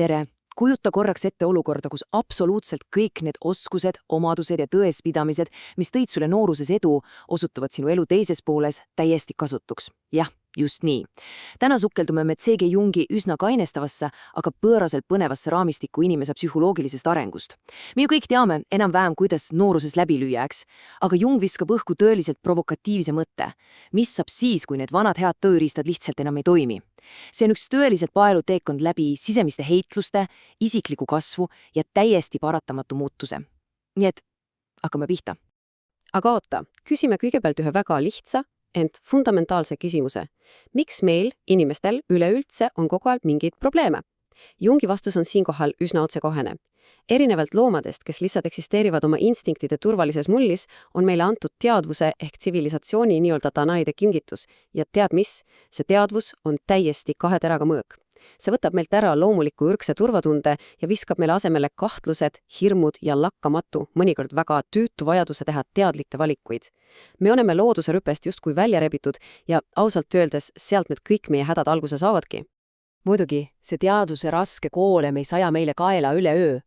tere! Kujuta korraks ette olukorda, kus absoluutselt kõik need oskused, omadused ja tõespidamised, mis tõid sulle nooruses edu, osutuvad sinu elu teises pooles täiesti kasutuks. Jah, just nii. Täna sukeldume me C.G. Jungi üsna kainestavasse, aga pööraselt põnevasse raamistikku inimese psühholoogilisest arengust. Me ju kõik teame enam-vähem, kuidas nooruses läbi lüüa, eks? Aga Jung viskab õhku tõeliselt provokatiivse mõtte. Mis saab siis, kui need vanad head tööriistad lihtsalt enam ei toimi? See on üks tõeliselt paeluteekond läbi sisemiste heitluste, isikliku kasvu ja täiesti paratamatu muutuse. Nii et hakkame pihta. Aga oota, küsime kõigepealt ühe väga lihtsa, ent fundamentaalse küsimuse. Miks meil, inimestel, üleüldse on kogu aeg mingeid probleeme? Jungi vastus on siinkohal üsna otsekohene. Erinevalt loomadest, kes lihtsalt eksisteerivad oma instinktide turvalises mullis, on meile antud teadvuse ehk tsivilisatsiooni nii-öelda Danaide kingitus. Ja tead mis? See teadvus on täiesti kahe teraga mõõk. See võtab meilt ära loomuliku ürgse turvatunde ja viskab meile asemele kahtlused, hirmud ja lakkamatu, mõnikord väga tüütu vajaduse teha teadlikke valikuid. Me oleme looduse rüpest justkui välja rebitud ja ausalt öeldes sealt need kõik meie hädad alguse saavadki. Muidugi, see teadvuse raske koorem ei saja meile kaela üleöö.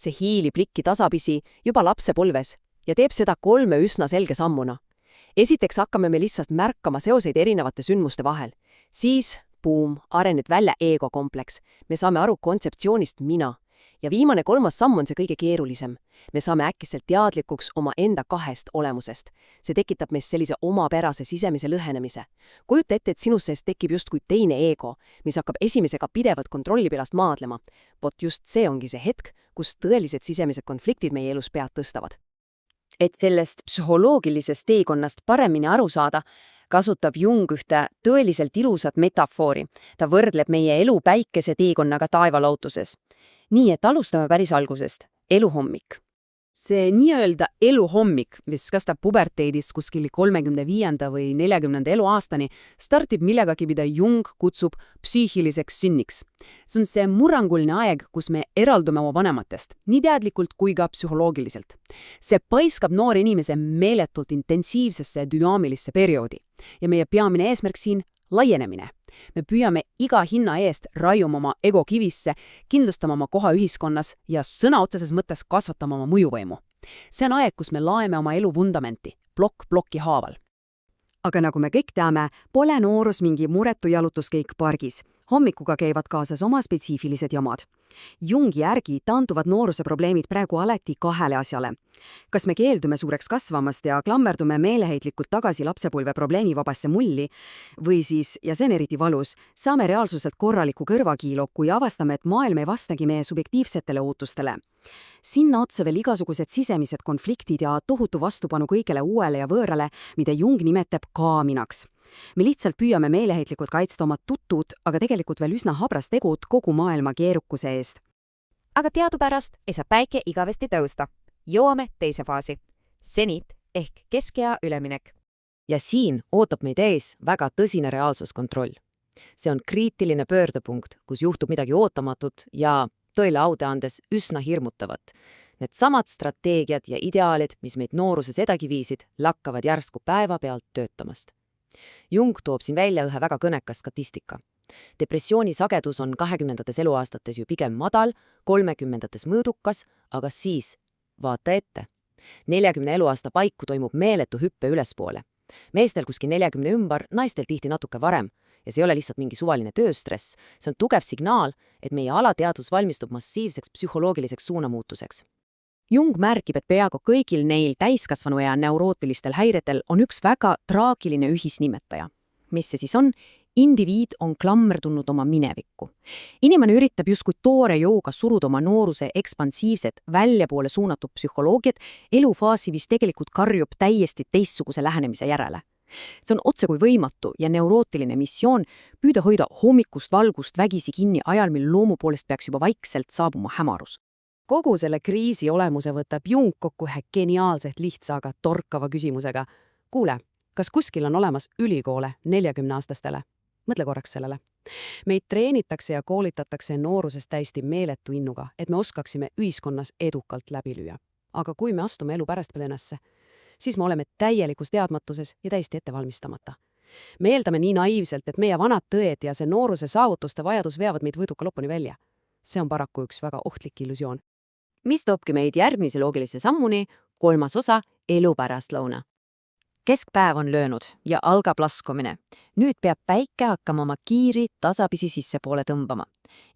See hiilib likki tasapisi juba lapsepõlves ja teeb seda 3 üsna selge sammuna. Esiteks hakkame me lihtsalt märkama seoseid erinevate sündmuste vahel. Siis, buum, areneb välja ego-kompleks. Me saame aru kontseptsioonist mina. Ja viimane 3. samm on see kõige keerulisem. Me saame äkkiselt teadlikuks oma enda 2 olemusest. See tekitab meist sellise omapärase sisemise lõhenemise. Kujuta ette, et sinus sees tekib justkui teine ego, mis hakkab esimesega pidevalt kontrollipilast maadlema. Vot just see ongi see hetk, kus tõelised sisemised konfliktid meie elus pead tõstavad. Et sellest psühholoogilisest teekonnast paremini aru saada, kasutab Jung ühte tõeliselt ilusat metafoori. Ta võrdleb meie elu päikese teekonnaga taevalootuses. Nii, et alustame päris algusest. Eluhommik. See nii-öelda eluhommik, mis kastab puberteedist kuskil 35. või 40. eluaastani, startib millegagi, mida Jung kutsub psüühiliseks sünniks. See on see murranguline aeg, kus me eraldume oma vanematest, nii teadlikult kui ka psühholoogiliselt. See paiskab noore inimese meeletult intensiivsesse dünaamilisse perioodi ja meie peamine eesmärk siin laienemine. Me püüame iga hinna eest raiuma oma ego kivisse, kindlustama oma koha ühiskonnas ja sõna otseses mõttes kasvatama oma mõjuvõimu. See on aeg, kus me laeme oma elu vundamenti, plokk plokki haaval. Aga nagu me kõik teame, pole noorus mingi muretu jalutuskäik pargis. Hommikuga käivad kaasas oma spetsiifilised jamad. Jungi järgi taanduvad nooruse probleemid praegu alati 2 asjale. Kas me keeldume suureks kasvamast ja klammerdume meeleheitlikult tagasi lapsepõlve probleemivabasse mulli või siis, ja see on eriti valus, saame reaalsuselt korraliku kõrvakiilo, kui avastame, et maailm ei vastagi meie subjektiivsetele ootustele. Sinna otsa veel igasugused sisemised konfliktid ja tohutu vastupanu kõigele uuele ja võõrale, mida Jung nimetab kaaminaks. Me lihtsalt püüame meeleheitlikult kaitsta oma tuttud, aga tegelikult veel üsna habrast tegut kogu maailma keerukuse eest. Aga teadupärast ei saa päike igavesti tõusta. Jõuame teise faasi. Senit ehk keskea üleminek. Ja siin ootab meid ees väga tõsine reaalsuskontroll. See on kriitiline pöördepunkt, kus juhtub midagi ootamatut ja tõele aude andes üsna hirmutavat. Need samad strateegiad ja ideaalid, mis meid nooruses edagi viisid, lakkavad järsku päevapealt töötamast. Jung toob siin välja ühe väga kõneka statistika. Depressiooni sagedus on 20. eluaastates ju pigem madal, 30. mõõdukas, aga siis vaata ette. 40 eluaasta paiku toimub meeletu hüppe ülespoole. Meestel kuskil 40 ümber, naistel tihti natuke varem. Ja see ei ole lihtsalt mingi suvaline tööstress. See on tugev signaal, et meie alateadus valmistub massiivseks psühholoogiliseks suunamuutuseks. Jung märgib, et peaaegu kõigil neil täiskasvanu ja neurootilistel häiretel on üks väga traagiline ühisnimetaja. Mis see siis on? Indiviid on klammerdunud oma minevikku. Inimene üritab justkui toore jõuga suruda oma nooruse ekspansiivset, väljapoole suunatud psühholoogiat, elufaasi, mis tegelikult karjub täiesti teistsuguse lähenemise järele. See on otse kui võimatu ja neurootiline missioon püüda hoida hommikust valgust vägisi kinni ajal, mil loomu poolest peaks juba vaikselt saabuma hämarus. Kogu selle kriisi olemuse võtab Jung kokku ühe geniaalselt lihtsa, aga torkava küsimusega. Kuule, kas kuskil on olemas ülikoole 40-aastastele? Mõtle korraks sellele. Meid treenitakse ja koolitatakse noorusest täiesti meeletu innuga, et me oskaksime ühiskonnas edukalt läbi lüüa. Aga kui me astume elu pärastpõlenasse, siis me oleme täielikus teadmatuses ja täiesti ettevalmistamata. Me eeldame nii naiivselt, et meie vanad tõed ja see nooruse saavutuste vajadus veavad meid võiduka lõpuni välja. See on paraku üks väga ohtlik illusioon. Mis toobki meid järgmise loogilise sammuni, 3. osa, elu pärastlõuna. Keskpäev on löönud ja algab laskumine. Nüüd peab päike hakkama oma kiiri tasapisi sissepoole tõmbama.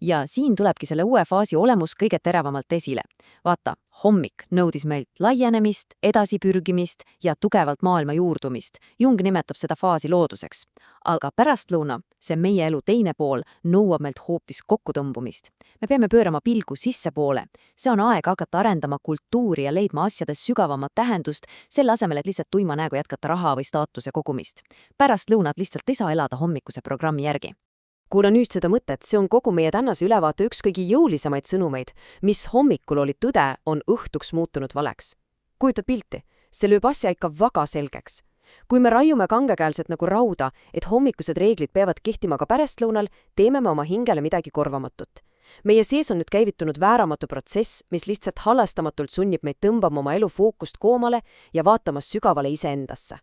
Ja siin tulebki selle uue faasi olemus kõige teravamalt esile. Vaata, hommik nõudis meilt laienemist, edasipürgimist ja tugevalt maailma juurdumist. Jung nimetab seda faasi looduseks. Aga pärastlõuna, see meie elu teine pool, nõuab meilt hoopis kokkutõmbumist. Me peame pöörama pilgu sissepoole. See on aeg hakata arendama kultuuri ja leidma asjades sügavamat tähendust, selle asemel, et lihtsalt tuima näegu jätkata raha või staatuse kogumist. Pärastlõunad lihtsalt ei saa elada hommikuse programmi järgi. Kuula nüüd seda mõtet, see on kogu meie tänase ülevaate üks kõige jõulisemaid sõnumeid. Mis hommikul oli tõde, on õhtuks muutunud valeks. Kujutad pilti? See lööb asja ikka väga selgeks. Kui me raiume kangekäelselt nagu rauda, et hommikused reeglid peavad kehtima ka pärastlõunal, teeme me oma hingele midagi korvamatut. Meie sees on nüüd käivitunud vääramatu protsess, mis lihtsalt halastamatult sunnib meid tõmbama oma elu fookust koomale ja vaatama sügavale iseendasse.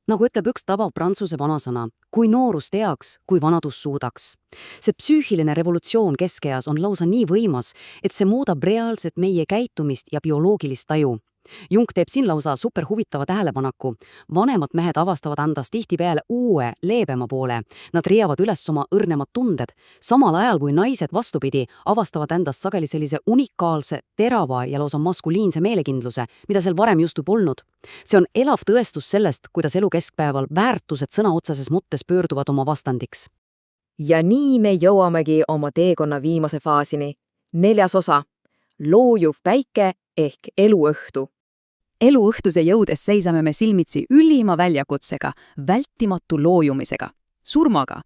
Nagu ütleb üks tabav prantsuse vanasõna, kui noorus teaks, kui vanadus suudaks. See psüühiline revolutsioon keskeas on lausa nii võimas, et see muudab reaalselt meie käitumist ja bioloogilist taju. Jung teeb siin lausa superhuvitava tähelepaneku. Vanemad mehed avastavad endas tihtipeale uue, leebema poole. Nad riiavad üles oma õrnemad tunded, samal ajal kui naised vastupidi avastavad endas sageli sellise unikaalse, terava ja lausa maskuliinse meelekindluse, mida seal varem justkui polnud. See on elav tõestus sellest, kuidas elu keskpäeval väärtused sõna otseses mõttes pöörduvad oma vastandiks. Ja nii me jõuamegi oma teekonna viimase faasini. 4. osa. Loojuv päike ehk eluõhtu. Eluõhtuse jõudes seisame me silmitsi ülima väljakutsega, vältimatu loojumisega, surmaga.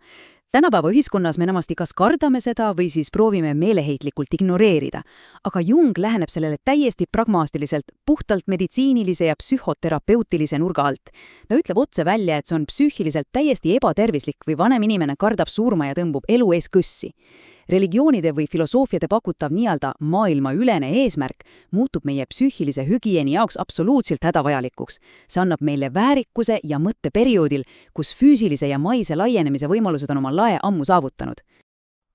Tänapäeva ühiskonnas me enamasti kas kardame seda või siis proovime meeleheitlikult ignoreerida. Aga Jung läheneb sellele täiesti pragmaatiliselt, puhtalt meditsiinilise ja psühhoterapeutilise nurga alt. Ta ütleb otse välja, et see on psüühiliselt täiesti ebatervislik või vanem inimene kardab surma ja tõmbub elu ees kõssi. Religioonide või filosoofiade pakutav nii-öelda maailmaülene eesmärk muutub meie psüühilise hügieeni jaoks absoluutselt hädavajalikuks. See annab meile väärikuse ja mõtteperioodil, kus füüsilise ja maise laienemise võimalused on oma lae ammu saavutanud.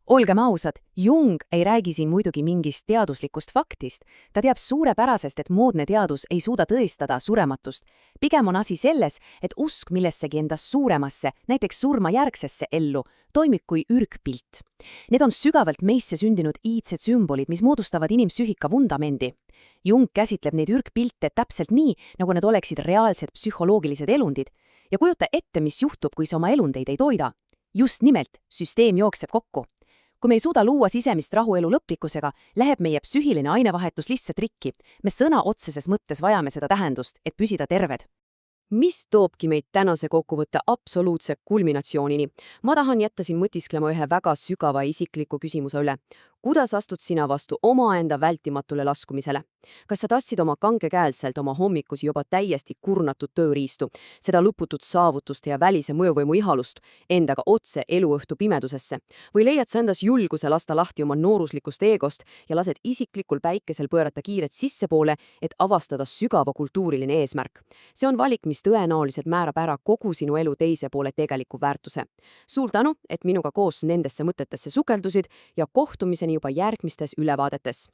Olgem ausad, Jung ei räägi siin muidugi mingist teaduslikust faktist. Ta teab suurepärasest, et moodne teadus ei suuda tõestada surematust. Pigem on asi selles, et usk millessegi endast suuremasse, näiteks surmajärgsesse ellu, toimib kui ürgpilt. Need on sügavalt meisse sündinud iidsed sümbolid, mis moodustavad inimpsüühika vundamendi. Jung käsitleb neid ürgpilte täpselt nii, nagu need oleksid reaalsed psühholoogilised elundid. Ja kujuta ette, mis juhtub, kui sa oma elundeid ei toida. Just nimelt, süsteem jookseb kokku. Kui me ei suuda luua sisemist rahu elu lõplikkusega, läheb meie psüühiline ainevahetus lihtsalt rikki. Me sõna otseses mõttes vajame seda tähendust, et püsida terved. Mis toobki meid tänase kokkuvõtte absoluutse kulminatsioonini? Ma tahan jätta siin mõtisklema ühe väga sügava isikliku küsimuse üle. Kuidas astud sina vastu omaenda vältimatule laskumisele? Kas sa tassid oma kangekäelselt oma hommikusi juba täiesti kurnatud tööriistu, seda lõputut saavutust ja välise mõjuvõimu ihalust endaga otse eluõhtu pimedusesse? Või leiad sa endas julguse lasta lahti oma nooruslikust eegost ja lased isiklikul päikesel pöörata kiiret sissepoole, et avastada sügava kultuuriline eesmärk? See on valik, mis tõenäoliselt määrab ära kogu sinu elu teise poole tegeliku väärtuse. Suur tänu, et minuga koos nendesse mõtetesse sukeldusid ja kohtumiseni juba järgmistes ülevaadetes.